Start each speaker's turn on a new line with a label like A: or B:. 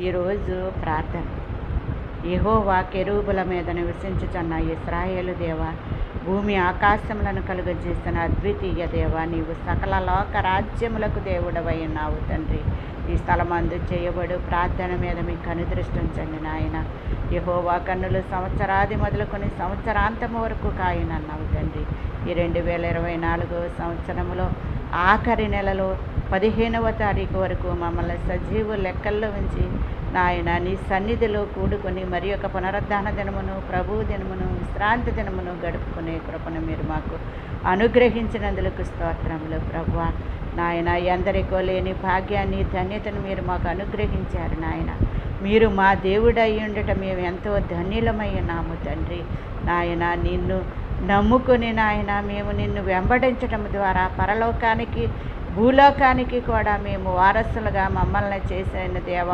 A: ఈరోజు ప్రార్థన. యెహోవా కెరూబుల మీద నివసించుచున్న ఇశ్రాయేలు దేవా, భూమి ఆకాశములను కలుగజేసిన అద్వితీయ దేవా, నీవు సకల లోక రాజ్యములకు దేవుడవై ఉన్నావు తండ్రి. ఈ స్థలమందు చేయబడు ప్రార్థన మీద మీ కనుదృష్టి ఉంచండి నాయన. యెహోవా కన్నులు సంవత్సరాది మొదలుకొని సంవత్సరాంతము వరకు కాయనన్నావు తండ్రి. ఈ 2024 సంవత్సరములో ఆఖరి నెలలో 15వ తారీఖు వరకు మమ్మల్ని సజీవు లెక్కల్లో ఉంచి నాయన నీ సన్నిధిలో కూడుకొని మరి యొక్క పునరుద్ధాన దినమును, ప్రభు దినమును, విశ్రాంతి దినమును గడుపుకునే కృపను మీరు మాకు అనుగ్రహించినందులకు స్తోత్రములు ప్రభువా. నాయన ఎందరికో లేని భాగ్యాన్ని, ధన్యతను మీరు మాకు అనుగ్రహించారు నాయన. మీరు మా దేవుడై ఉండటం మేము ఎంతో ధన్యులమై ఉన్నాము తండ్రి. నాయన నిన్ను నమ్ముకుని నాయన మేము నిన్ను వెంబడించటం ద్వారా పరలోకానికి, భూలోకానికి కూడా మేము వారసులుగా మమ్మల్ని చేసిన దేవా.